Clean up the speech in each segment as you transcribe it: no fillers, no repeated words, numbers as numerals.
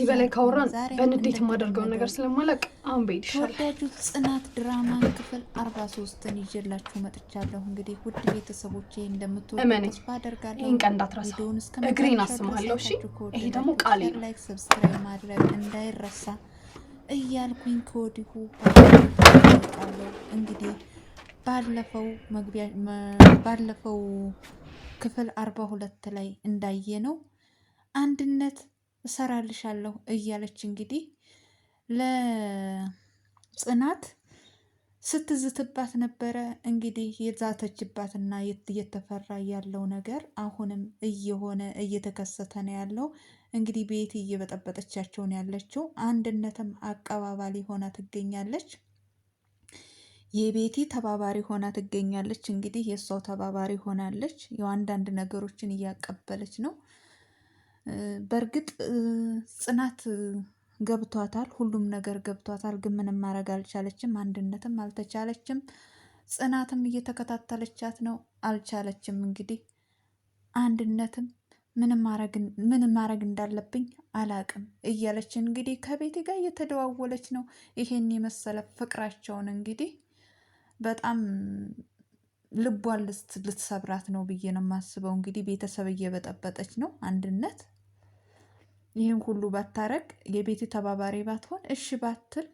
ከዚህ በላይ ካወራን በንዴት የማደርገውን ነገር ስለማላቅ አሁን በሄድ ይሻላል። ተወዳጁ ጽናት ድራማ ክፍል 43ን ይዤላችሁ መጥቻለሁ። እንግዲህ ውድ ቤተሰቦቼ እንደምትወዱ ተስፋ አደርጋለሁ። ይህን ቀን እንዳትረሳ፣ እግሬን አስማለሁ። እሺ፣ ይሄ ደግሞ ቃሌ ነው። ላይክ ሰብስክራይብ ማድረግ እንዳይረሳ እያልኩኝ ከወዲሁ ባለው እንግዲህ ባለፈው ክፍል 42 ላይ እንዳየ ነው አንድነት እሰራልሻለሁ እያለች እንግዲህ ለጽናት ስትዝትባት ነበረ። እንግዲህ የዛተችባትና እየተፈራ ያለው ነገር አሁንም እየተከሰተ ነው ያለው። እንግዲህ ቤቲ እየበጠበጠቻቸው ነው ያለችው። አንድነትም አቀባባሊ ሆና ትገኛለች። የቤቲ ተባባሪ ሆና ትገኛለች። እንግዲህ የእሷው ተባባሪ ሆናለች። ያው አንዳንድ ነገሮችን እያቀበለች ነው። በእርግጥ ጽናት ገብቷታል፣ ሁሉም ነገር ገብቷታል። ግን ምንም ማድረግ አልቻለችም። አንድነትም አልተቻለችም። ጽናትም እየተከታተለቻት ነው፣ አልቻለችም። እንግዲህ አንድነትም ምንም ማድረግ እንዳለብኝ አላቅም እያለች እንግዲህ ከቤቲ ጋር እየተደዋወለች ነው። ይሄን የመሰለ ፍቅራቸውን እንግዲህ በጣም ልቧን ልትሰብራት ነው ብዬ ነው የማስበው። እንግዲህ ቤተሰብ እየበጠበጠች ነው አንድነት። ይህን ሁሉ ባታረግ የቤቲ ተባባሪ ባትሆን እሺ ባትል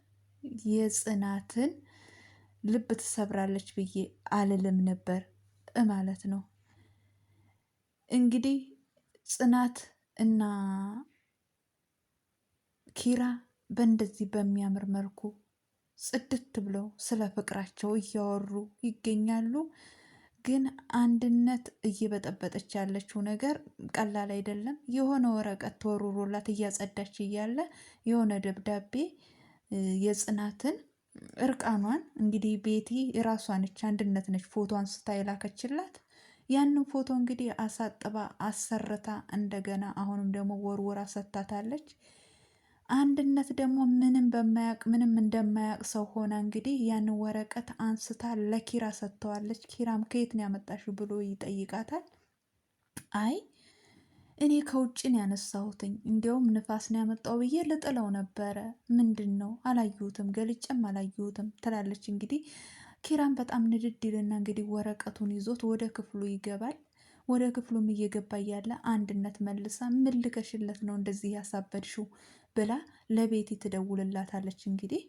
የጽናትን ልብ ትሰብራለች ብዬ አልልም ነበር ማለት ነው። እንግዲህ ጽናት እና ኪራ በእንደዚህ በሚያምር መልኩ ጽድት ብለው ስለ ፍቅራቸው እያወሩ ይገኛሉ። ግን አንድነት እየበጠበጠች ያለችው ነገር ቀላል አይደለም። የሆነ ወረቀት ተወርሮላት እያጸዳች እያለ የሆነ ደብዳቤ የጽናትን እርቃኗን እንግዲህ ቤቲ ራሷ ነች፣ አንድነት ነች ፎቶ አንስታ የላከችላት። ያንን ፎቶ እንግዲህ አሳጥባ አሰርታ እንደገና አሁንም ደግሞ ወርወራ ሰታታለች። አንድነት ደግሞ ምንም እንደማያውቅ ሰው ሆና እንግዲህ ያንን ወረቀት አንስታ ለኪራ ሰጥተዋለች። ኪራም ከየት ነው ያመጣሽው ብሎ ይጠይቃታል። አይ እኔ ከውጭን ያነሳሁትኝ፣ እንዲያውም ንፋስ ነው ያመጣው ብዬ ልጥለው ነበረ። ምንድን ነው አላየሁትም፣ ገልጬም አላየሁትም ትላለች። እንግዲህ ኪራም በጣም ንድድ ይልና እንግዲህ ወረቀቱን ይዞት ወደ ክፍሉ ይገባል። ወደ ክፍሉም እየገባ እያለ አንድነት መልሳ ምን ልከሽለት ነው እንደዚህ ያሳበድሽው ብላ ለቤቲ ትደውልላታለች። እንግዲህ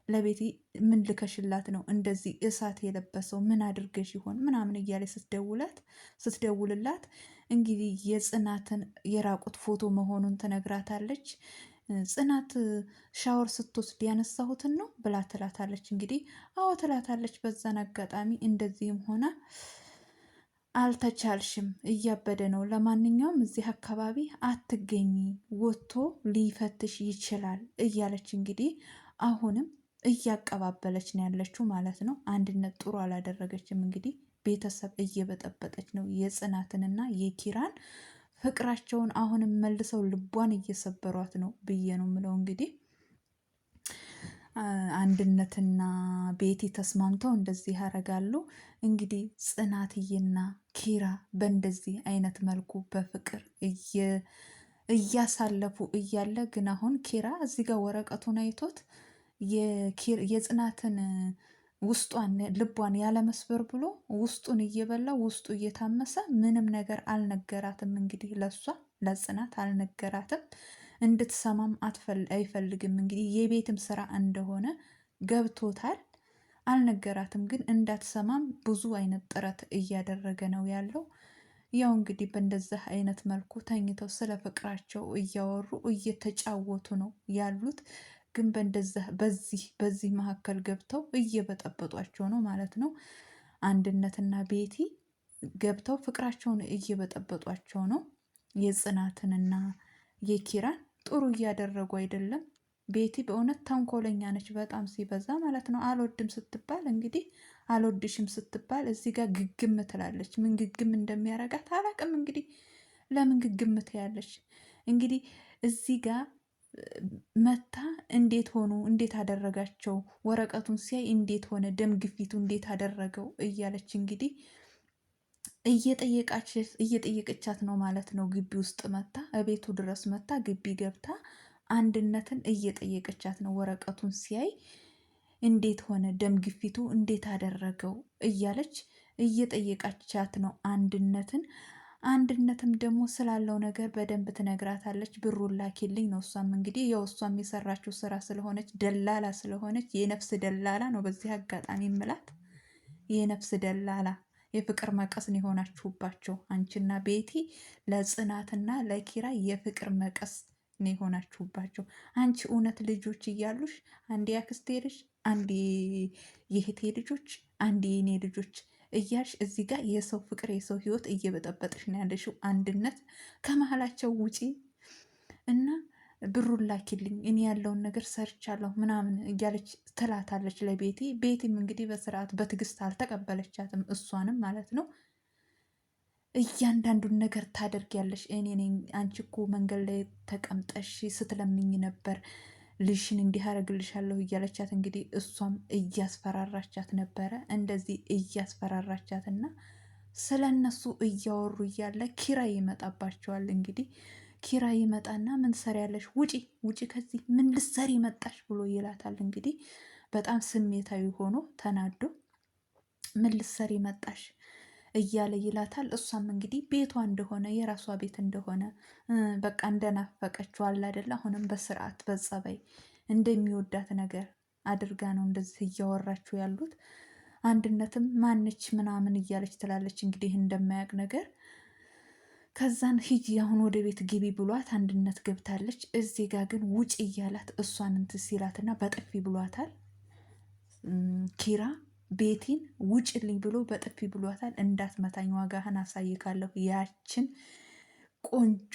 ለቤቲ ምን ልከሽላት ነው እንደዚህ እሳት የለበሰው ምን አድርገሽ ይሆን ምናምን እያለ ስትደውልላት እንግዲህ የጽናትን የራቁት ፎቶ መሆኑን ትነግራታለች። ጽናት ሻወር ስትወስድ ያነሳሁትን ነው ብላ ትላታለች። እንግዲህ አዎ ትላታለች። በዛን አጋጣሚ እንደዚህም ሆነ አልተቻልሽም፣ እያበደ ነው። ለማንኛውም እዚህ አካባቢ አትገኝ፣ ወጥቶ ሊፈትሽ ይችላል እያለች እንግዲህ አሁንም እያቀባበለች ነው ያለችው ማለት ነው። አንድነት ጥሩ አላደረገችም። እንግዲህ ቤተሰብ እየበጠበጠች ነው የጽናትንና የኪራን ፍቅራቸውን አሁንም መልሰው ልቧን እየሰበሯት ነው ብዬ ነው ምለው። እንግዲህ አንድነትና ቤቲ ተስማምተው እንደዚህ ያደርጋሉ። እንግዲህ ጽናትዬና ኪራ በእንደዚህ አይነት መልኩ በፍቅር እያሳለፉ እያለ ግን አሁን ኪራ እዚህ ጋር ወረቀቱን አይቶት የጽናትን ውስጧን ልቧን ያለመስበር ብሎ ውስጡን እየበላ ውስጡ እየታመሰ ምንም ነገር አልነገራትም። እንግዲህ ለጽናት አልነገራትም፣ እንድትሰማም አይፈልግም። እንግዲህ የቤትም ስራ እንደሆነ ገብቶታል። አልነገራትም፣ ግን እንዳትሰማም ብዙ አይነት ጥረት እያደረገ ነው ያለው። ያው እንግዲህ በእንደዚህ አይነት መልኩ ተኝተው ስለ ፍቅራቸው እያወሩ እየተጫወቱ ነው ያሉት። ግን በዚህ መካከል ገብተው እየበጠበጧቸው ነው ማለት ነው። አንድነትና ቤቲ ገብተው ፍቅራቸውን እየበጠበጧቸው ነው። የጽናትንና የኪራን ጥሩ እያደረጉ አይደለም። ቤቲ በእውነት ተንኮለኛ ነች፣ በጣም ሲበዛ ማለት ነው። አልወድም ስትባል እንግዲህ አልወድሽም ስትባል እዚህ ጋር ግግም ትላለች። ምን ግግም እንደሚያረጋት አላቅም። እንግዲህ ለምን ግግም ትያለች? እንግዲህ እዚህ ጋር መታ እንዴት አደረጋቸው፣ ወረቀቱን ሲያይ እንዴት ሆነ፣ ደም ግፊቱ እንዴት አደረገው እያለች እንግዲህ እየጠየቀቻት ነው ማለት ነው። ግቢ ውስጥ መታ እቤቱ ድረስ መታ ግቢ ገብታ አንድነትን እየጠየቀቻት ነው። ወረቀቱን ሲያይ እንዴት ሆነ ደም ግፊቱ እንዴት አደረገው እያለች እየጠየቀቻት ነው አንድነትን። አንድነትም ደግሞ ስላለው ነገር በደንብ ትነግራታለች። ብሩን ላኪልኝ ነው። እሷም እንግዲህ ያው እሷም የሰራችው ስራ ስለሆነች ደላላ ስለሆነች የነፍስ ደላላ ነው። በዚህ አጋጣሚ ምላት የነፍስ ደላላ የፍቅር መቀስ ነው የሆናችሁባቸው። አንቺና ቤቲ ለጽናትና ለኪራ የፍቅር መቀስ ነው የሆናችሁባቸው። አንቺ እውነት ልጆች እያሉሽ አንዴ ያክስቴ ልጅ፣ አንዴ የእህቴ ልጆች፣ አንዴ የኔ ልጆች እያልሽ እዚህ ጋር የሰው ፍቅር የሰው ህይወት እየበጠበጥሽ ነው ያለሽው። አንድነት ከመሀላቸው ውጪ እና ብሩን ላኪልኝ እኔ ያለውን ነገር ሰርቻለሁ ምናምን እያለች ትላታለች ለቤቲ። ቤቲም እንግዲህ በስርዓት በትዕግስት አልተቀበለቻትም፣ እሷንም ማለት ነው። እያንዳንዱን ነገር ታደርጊያለሽ፣ እኔ ነኝ አንቺ እኮ መንገድ ላይ ተቀምጠሽ ስትለምኝ ነበር ልሽን እንዲህ አደርግልሻለሁ እያለቻት እንግዲህ እሷም እያስፈራራቻት ነበረ። እንደዚህ እያስፈራራቻት እና ስለ እነሱ እያወሩ እያለ ኪራ ይመጣባቸዋል። እንግዲህ ኪራ ይመጣና ምን ትሰሪያለሽ? ውጪ ውጪ ከዚህ ምን ልትሰሪ መጣሽ ብሎ ይላታል። እንግዲህ በጣም ስሜታዊ ሆኖ ተናዶ ምን ልትሰሪ መጣሽ እያለ ይላታል። እሷም እንግዲህ ቤቷ እንደሆነ የራሷ ቤት እንደሆነ በቃ እንደናፈቀችው አለ አይደለ? አሁንም በስርዓት በጸባይ እንደሚወዳት ነገር አድርጋ ነው እንደዚህ እያወራችሁ ያሉት። አንድነትም ማነች ምናምን እያለች ትላለች እንግዲህ እንደማያውቅ ነገር። ከዛን ሂጂ አሁን ወደ ቤት ግቢ ብሏት አንድነት ገብታለች። እዚህ ጋር ግን ውጭ እያላት እሷን እንትን ሲላትና በጥፊ ብሏታል ኪራ ቤቲን ውጭልኝ ብሎ በጥፊ ብሏታል። እንዳትመታኝ ዋጋህን አሳይካለሁ። ያችን ቆንጆ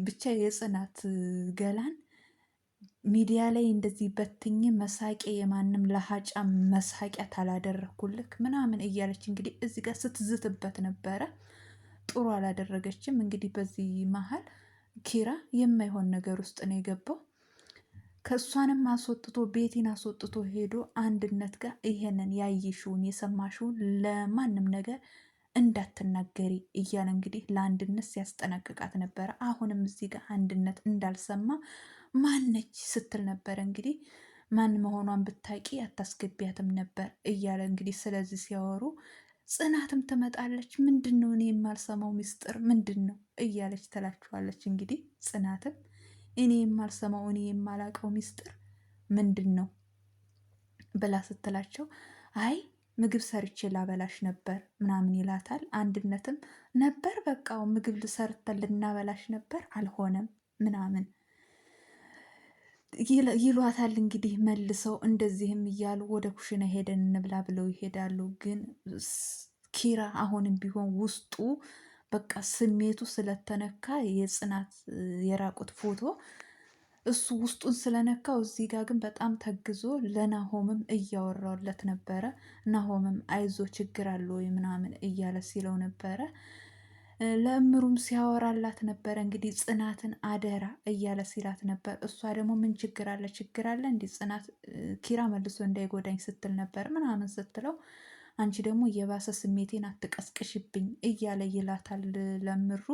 ብቻ የጽናት ገላን ሚዲያ ላይ እንደዚህ በትኝ መሳቂያ የማንም ለሀጫ መሳቂያ ታላደረኩልክ ምናምን እያለች እንግዲህ እዚህ ጋር ስትዝትበት ነበረ። ጥሩ አላደረገችም። እንግዲህ በዚህ መሀል ኪራ የማይሆን ነገር ውስጥ ነው የገባው። ከእሷንም አስወጥቶ ቤቲን አስወጥቶ ሄዶ አንድነት ጋር ይሄንን ያየሽውን የሰማሽውን ለማንም ነገር እንዳትናገሪ እያለ እንግዲህ ለአንድነት ሲያስጠነቅቃት ነበረ። አሁንም እዚህ ጋር አንድነት እንዳልሰማ ማነች ስትል ነበረ። እንግዲህ ማን መሆኗን ብታቂ አታስገቢያትም ነበር እያለ እንግዲህ ስለዚህ ሲያወሩ ጽናትም ትመጣለች። ምንድን ነው እኔ የማልሰማው ሚስጥር ምንድን ነው እያለች ትላችኋለች። እንግዲህ ጽናትም እኔ የማልሰማው እኔ የማላቀው ሚስጥር ምንድን ነው ብላ ስትላቸው አይ ምግብ ሰርቼ ላበላሽ ነበር ምናምን ይላታል። አንድነትም ነበር በቃው ምግብ ሰርተን ልናበላሽ ነበር አልሆነም ምናምን ይሏታል። እንግዲህ መልሰው እንደዚህም እያሉ ወደ ኩሽና ሄደን እንብላ ብለው ይሄዳሉ። ግን ኪራ አሁንም ቢሆን ውስጡ በቃ ስሜቱ ስለተነካ የጽናት የራቁት ፎቶ እሱ ውስጡን ስለነካው እዚህ ጋር ግን በጣም ተግዞ ለናሆምም እያወራለት ነበረ። ናሆምም አይዞ ችግር አለ ወይ ምናምን እያለ ሲለው ነበረ። ለእምሩም ሲያወራላት ነበረ። እንግዲህ ጽናትን አደራ እያለ ሲላት ነበር። እሷ ደግሞ ምን ችግር አለ ችግር አለ እንዲህ ጽናት ኪራ መልሶ እንዳይጎዳኝ ስትል ነበር ምናምን ስትለው አንቺ ደግሞ የባሰ ስሜቴን አትቀስቅሽብኝ እያለ ይላታል ለምሩ።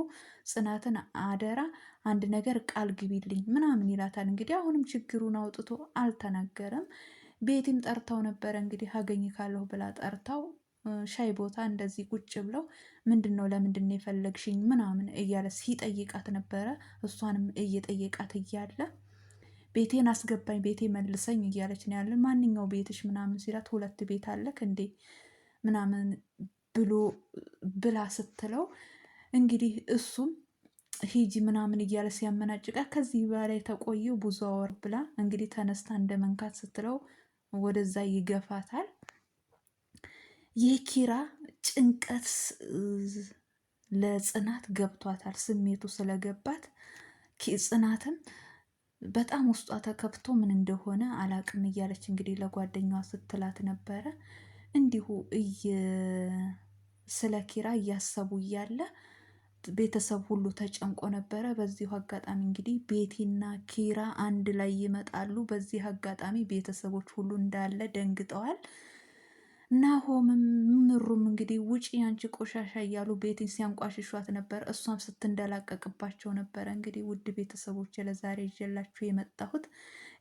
ጽናትን አደራ አንድ ነገር ቃል ግቢልኝ ምናምን ይላታል። እንግዲህ አሁንም ችግሩን አውጥቶ አልተናገረም። ቤቲም ጠርታው ነበረ እንግዲህ አገኝ ካለሁ ብላ ጠርታው ሻይ ቦታ እንደዚህ ቁጭ ብለው ምንድን ነው ለምንድን ነው የፈለግሽኝ ምናምን እያለ ሲጠይቃት ነበረ። እሷንም እየጠየቃት እያለ ቤቴን አስገባኝ ቤቴ መልሰኝ እያለች ነው ያለን። ማንኛው ቤትሽ ምናምን ሲላት ሁለት ቤት አለክ እንዴ ምናምን ብሎ ብላ ስትለው እንግዲህ እሱም ሂጂ ምናምን እያለ ሲያመናጭቃ ከዚህ በላይ ተቆየው ብዙ አወር ብላ እንግዲህ ተነስታ እንደ መንካት ስትለው ወደዛ ይገፋታል። የኪራ ጭንቀት ለጽናት ገብቷታል። ስሜቱ ስለገባት ጽናትም በጣም ውስጧ ተከፍቶ ምን እንደሆነ አላቅም እያለች እንግዲህ ለጓደኛዋ ስትላት ነበረ። እንዲሁ ስለ ኪራ እያሰቡ እያለ ቤተሰብ ሁሉ ተጨንቆ ነበረ። በዚሁ አጋጣሚ እንግዲህ ቤቲና ኪራ አንድ ላይ ይመጣሉ። በዚህ አጋጣሚ ቤተሰቦች ሁሉ እንዳለ ደንግጠዋል። ናሆምም ምሩም እንግዲህ ውጪ አንቺ ቆሻሻ እያሉ ቤትን ሲያንቋሽሿት ነበር። እሷም ስትንደላቀቅባቸው ነበረ። እንግዲህ ውድ ቤተሰቦች ለዛሬ ይዤላችሁ የመጣሁት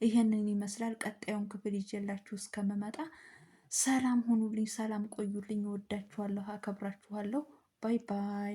ይህንን ይመስላል። ቀጣዩን ክፍል ይዤላችሁ እስከምመጣ ሰላም ሁኑልኝ፣ ሰላም ቆዩልኝ። እወዳችኋለሁ፣ አከብራችኋለሁ። ባይ ባይ።